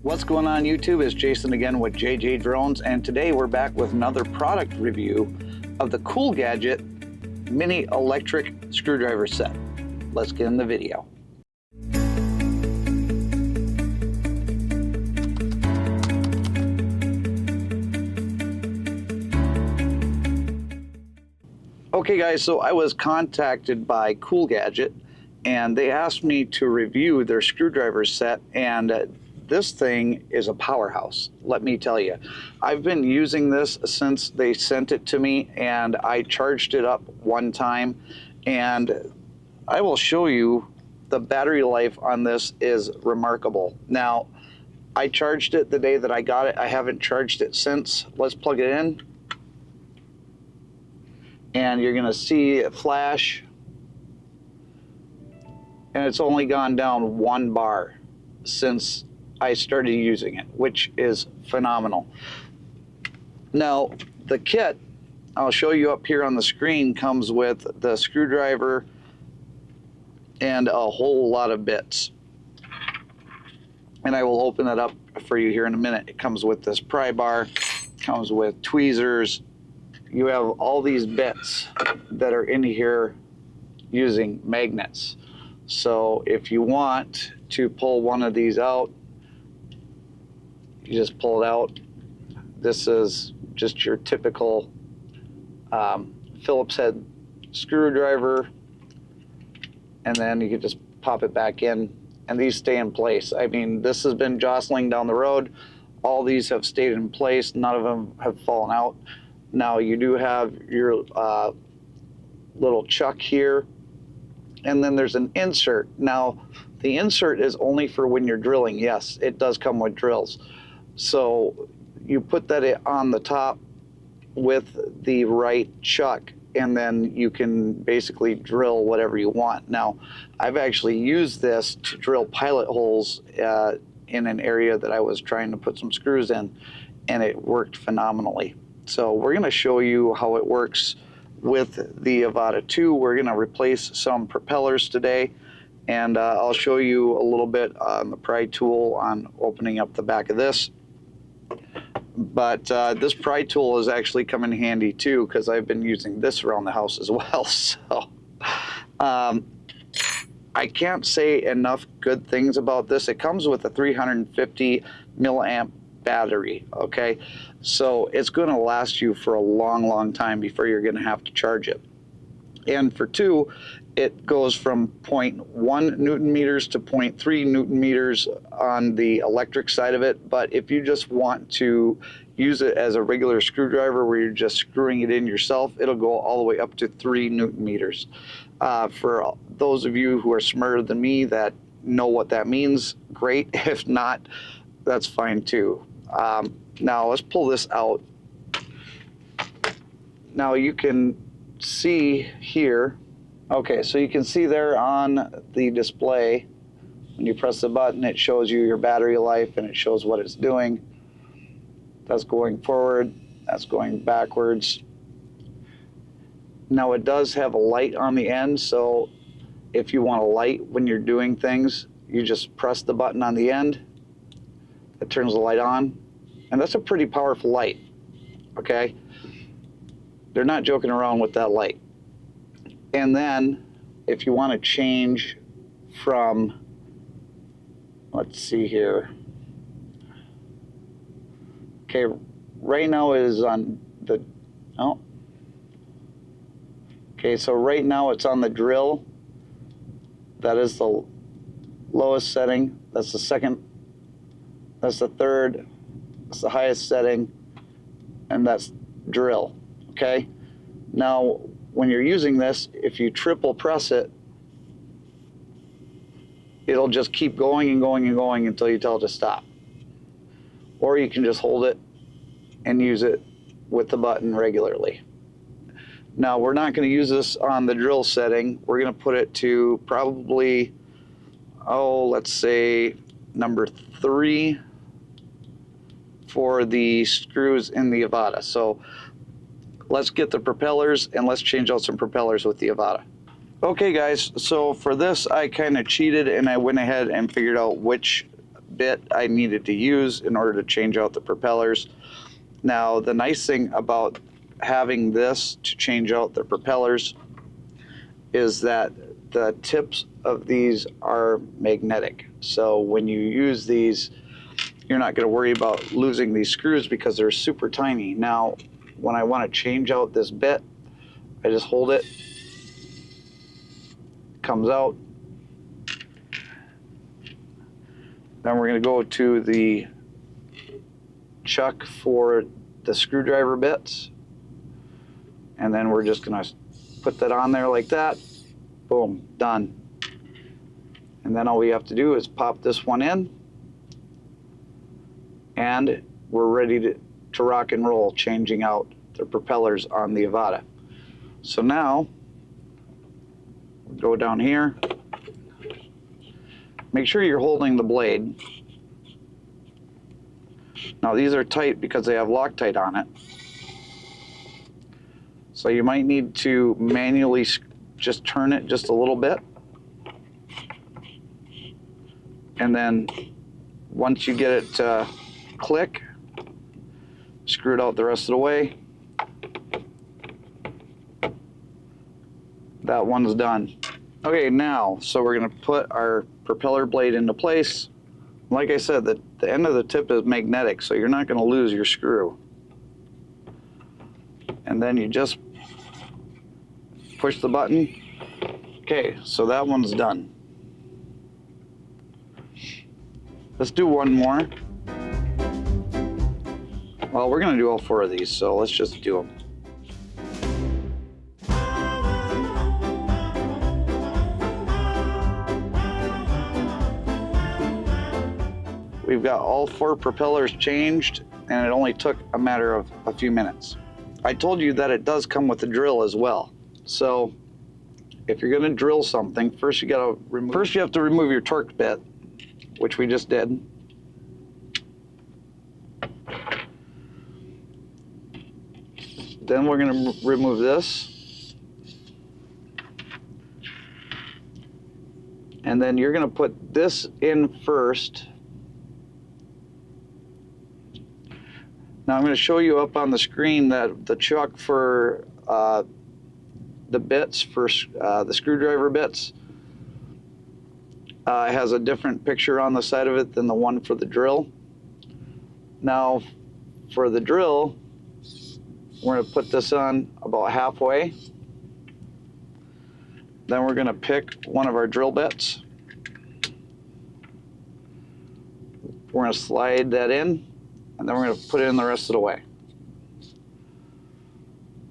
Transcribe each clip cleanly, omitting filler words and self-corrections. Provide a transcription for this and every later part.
What's going on YouTube? It's Jason again with JJ Drones, and today we're back with another product review of the cool Gadget mini electric screwdriver set. Let's get in the video. Okay guys, so I was contacted by Cool Gadget and they asked me to review their screwdriver set, and this thing is a powerhouse, let me tell you. I've been using this since they sent it to me, and I charged it up one time, and I will show you the battery life on this is remarkable. Now, I charged it the day that I got it. I haven't charged it since. Let's plug it in. And you're gonna see it flash. And it's only gone down 1 bar since I started using it, which is phenomenal. Now, the kit, I'll show you up here on the screen, comes with the screwdriver and a whole lot of bits. And I will open it up for you here in a minute. It comes with this pry bar, comes with tweezers. You have all these bits that are in here using magnets. So if you want to pull one of these out, you just pull it out. This is just your typical Phillips head screwdriver, and then you can just pop it back in, and these stay in place. I mean, this has been jostling down the road. All these have stayed in place. None of them have fallen out. Now you do have your little chuck here, and then there's an insert. Now, the insert is only for when you're drilling. Yes, it does come with drills. So you put that on the top with the right chuck, and then you can basically drill whatever you want. Now, I've actually used this to drill pilot holes in an area that I was trying to put some screws in, and it worked phenomenally. So we're gonna show you how it works with the Avata 2. We're gonna replace some propellers today, and I'll show you a little bit on the pry tool on opening up the back of this. But this pry tool is actually come in handy too, because I've been using this around the house as well. So I can't say enough good things about this. It comes with a 350 milliamp battery, okay? So it's going to last you for a long time before you're going to have to charge it. And for 2, it goes from 0.1 Newton meters to 0.3 Newton meters on the electric side of it. But if you just want to use it as a regular screwdriver where you're just screwing it in yourself, it'll go all the way up to 3 Newton meters. For those of you who are smarter than me that know what that means, great. If not, that's fine too. Now let's pull this out. Now you can see here, okay, so you can see there on the display, when you press the button, it shows you your battery life and it shows what it's doing. That's going forward, that's going backwards. Now it does have a light on the end, so if you want a light when you're doing things, you just press the button on the end, it turns the light on, and that's a pretty powerful light, okay? They're not joking around with that light. And then if you want to change from, let's see here. Okay, right now it is on the, oh. Okay, so right now it's on the drill. That is the lowest setting. That's the second, that's the third, that's the highest setting, and that's drill, okay? Now, when you're using this, if you triple press it, it'll just keep going and going and going until you tell it to stop. Or you can just hold it and use it with the button regularly. Now, we're not going to use this on the drill setting. We're going to put it to probably, oh, let's say number 3 for the screws in the Avata. So let's get the propellers and let's change out some propellers with the Avata. Okay guys, so for this I kind of cheated and I went ahead and figured out which bit I needed to use in order to change out the propellers. Now, the nice thing about having this to change out the propellers is that the tips of these are magnetic. So when you use these, you're not going to worry about losing these screws because they're super tiny. Now, when I want to change out this bit, I just hold it, comes out. Then we're going to go to the chuck for the screwdriver bits, and then we're just going to put that on there like that. Boom, done. And then all we have to do is pop this one in, and we're ready to rock and roll, changing out the propellers on the Avata. So now, go down here. Make sure you're holding the blade. Now these are tight because they have Loctite on it. So you might need to manually just turn it just a little bit. And then once you get it to click, screw it out the rest of the way. That one's done. Okay, now, so we're gonna put our propeller blade into place. Like I said, the end of the tip is magnetic, so you're not gonna lose your screw. And then you just push the button. Okay, so that one's done. Let's do one more. Well, we're gonna do all 4 of these, so let's just do them. We've got all 4 propellers changed, and it only took a matter of a few minutes. I told you that it does come with a drill as well. So if you're gonna drill something, first you have to remove your torque bit, which we just did. Then we're gonna remove this. And then you're gonna put this in first. Now I'm going to show you up on the screen that the chuck for the bits, for the screwdriver bits, has a different picture on the side of it than the one for the drill. Now for the drill, we're going to put this on about halfway. Then we're going to pick one of our drill bits. We're going to slide that in. And then we're going to put it in the rest of the way.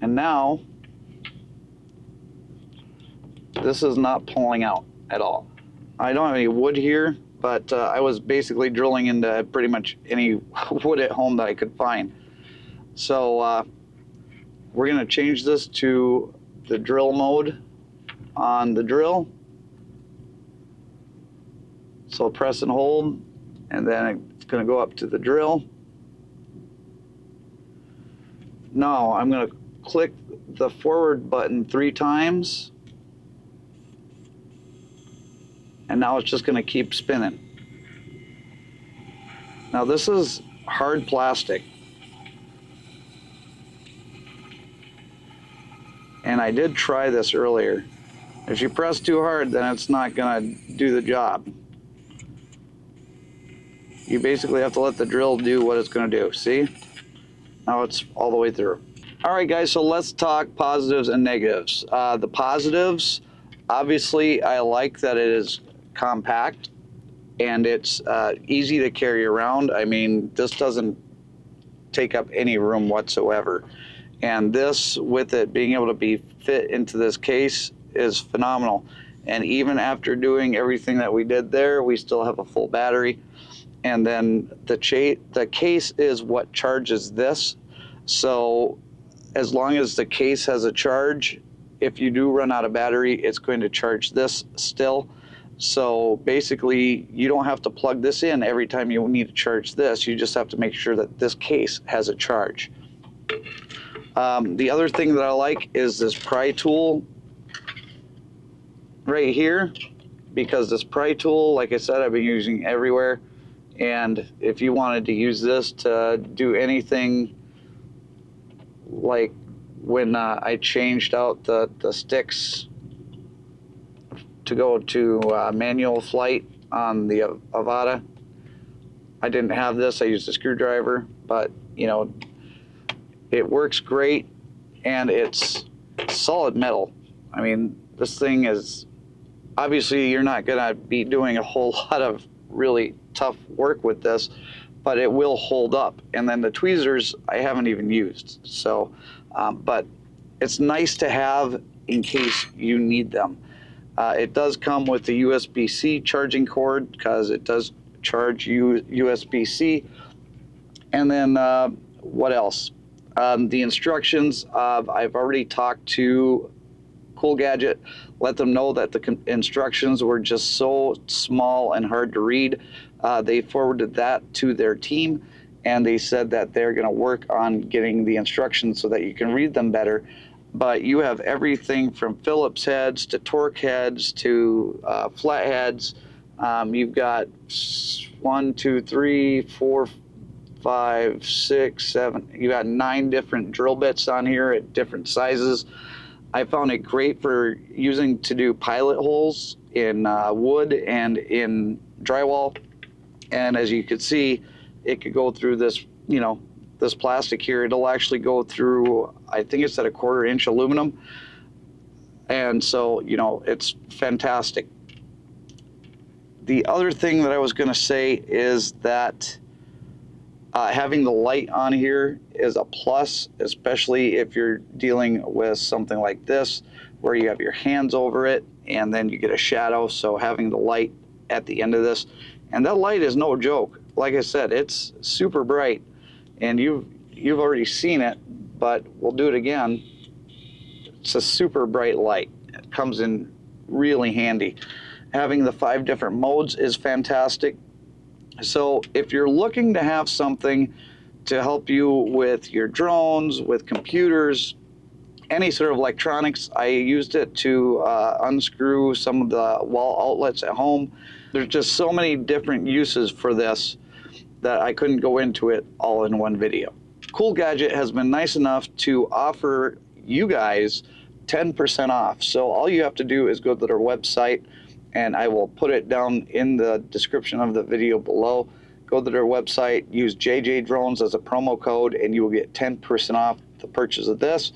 And now, this is not pulling out at all. I don't have any wood here, but I was basically drilling into pretty much any wood at home that I could find. So we're going to change this to the drill mode on the drill. So press and hold, and then it's going to go up to the drill. Now I'm going to click the forward button 3 times, and now it's just going to keep spinning. Now this is hard plastic, and I did try this earlier. If you press too hard, then it's not going to do the job. You basically have to let the drill do what it's going to do. See? Now it's all the way through. All right, guys, so let's talk positives and negatives. The positives, obviously, I like that it is compact and it's easy to carry around. I mean, this doesn't take up any room whatsoever. And this, with it being able to be fit into this case, is phenomenal. And even after doing everything that we did there, we still have a full battery. And then the case is what charges this. So as long as the case has a charge, if you do run out of battery, it's going to charge this still. So basically, you don't have to plug this in every time you need to charge this. You just have to make sure that this case has a charge. The other thing that I like is this pry tool right here, because this pry tool, like I said, I've been using everywhere. And if you wanted to use this to do anything, like when I changed out the sticks to go to manual flight on the Avata, I didn't have this. I used a screwdriver, but you know, it works great, and it's solid metal. I mean, this thing is, obviously you're not gonna be doing a whole lot of really tough work with this, but it will hold up. And then the tweezers I haven't even used. So, but it's nice to have in case you need them. It does come with the USB-C charging cord because it does charge USB-C. And then what else? The instructions, I've already talked to Cool Gadget, let them know that the instructions were just so small and hard to read. They forwarded that to their team, and they said that they're going to work on getting the instructions so that you can read them better. But you have everything from Phillips heads to torque heads to flat heads. You've got 1, 2, 3, 4, 5, 6, 7. You got 9 different drill bits on here at different sizes. I found it great for using to do pilot holes in wood and in drywall. And as you can see, it could go through this, you know, this plastic here. It'll actually go through, I think it's at a 1/4 inch aluminum. And so, you know, it's fantastic. The other thing that I was going to say is that having the light on here is a plus, especially if you're dealing with something like this where you have your hands over it and then you get a shadow. So having the light at the end of this, and that light is no joke. Like I said, it's super bright, and you've already seen it, but we'll do it again. It's a super bright light. It comes in really handy. Having the 5 different modes is fantastic. So if you're looking to have something to help you with your drones, with computers, any sort of electronics, I used it to unscrew some of the wall outlets at home. There's just so many different uses for this that I couldn't go into it all in one video. Cool Gadget has been nice enough to offer you guys 10% off. So all you have to do is go to their website, and I will put it down in the description of the video below. Go to their website, use JJ Drones as a promo code, and you will get 10% off the purchase of this.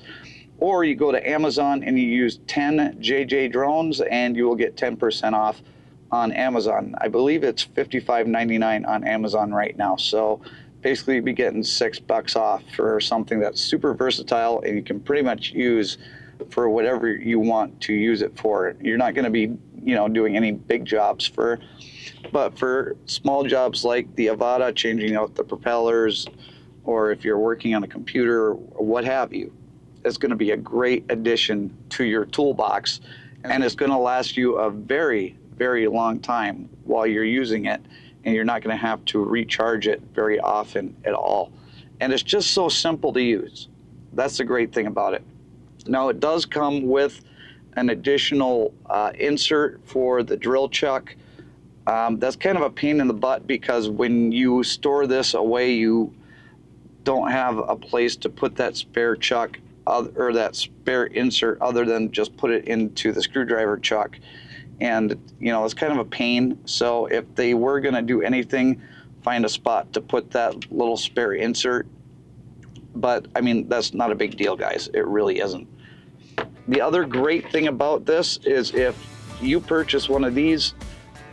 Or you go to Amazon and you use 10 JJ Drones, and you will get 10% off on Amazon. I believe it's $55.99 on Amazon right now. So basically you'd be getting $6 off for something that's super versatile and you can pretty much use for whatever you want to use it for. You're not going to be, you know, doing any big jobs but for small jobs like the Avata, changing out the propellers, or if you're working on a computer or what have you, it's going to be a great addition to your toolbox, and it's going to last you a very, very long time while you're using it, and you're not going to have to recharge it very often at all. And it's just so simple to use. That's the great thing about it. Now, it does come with an additional insert for the drill chuck. That's kind of a pain in the butt because when you store this away, you don't have a place to put that spare chuck or that spare insert other than just put it into the screwdriver chuck. And, you know, it's kind of a pain. So if they were going to do anything, find a spot to put that little spare insert. But, I mean, that's not a big deal, guys. It really isn't. The other great thing about this is if you purchase one of these,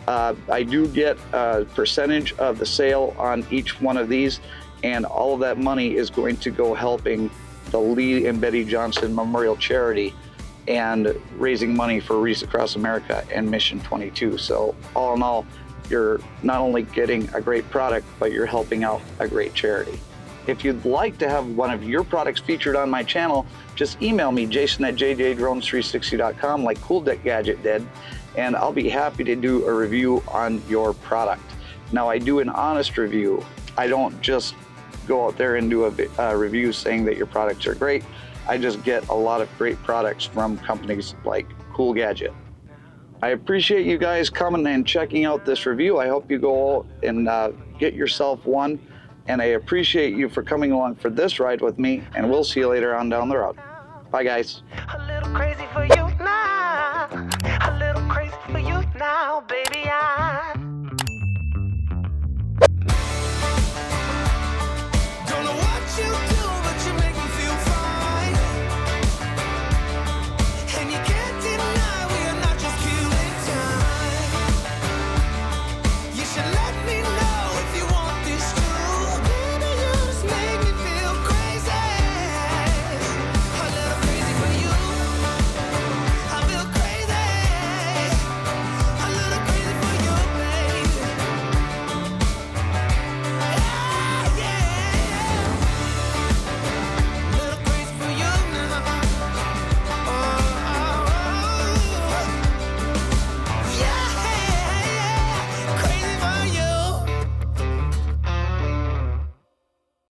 I do get a percentage of the sale on each one of these, and all of that money is going to go helping the Lee and Betty Johnson Memorial Charity and raising money for Reefs Across America and Mission 22. So all in all, you're not only getting a great product, but you're helping out a great charity. If you'd like to have one of your products featured on my channel, just email me, jason@jjdrones360.com, like Cool Gadget did, and I'll be happy to do a review on your product. Now, I do an honest review. I don't just go out there and do a review saying that your products are great. I just get a lot of great products from companies like Cool Gadget. I appreciate you guys coming and checking out this review. I hope you go and get yourself one. And I appreciate you for coming along for this ride with me, and we'll see you later on down the road. Bye, guys. A little crazy for you.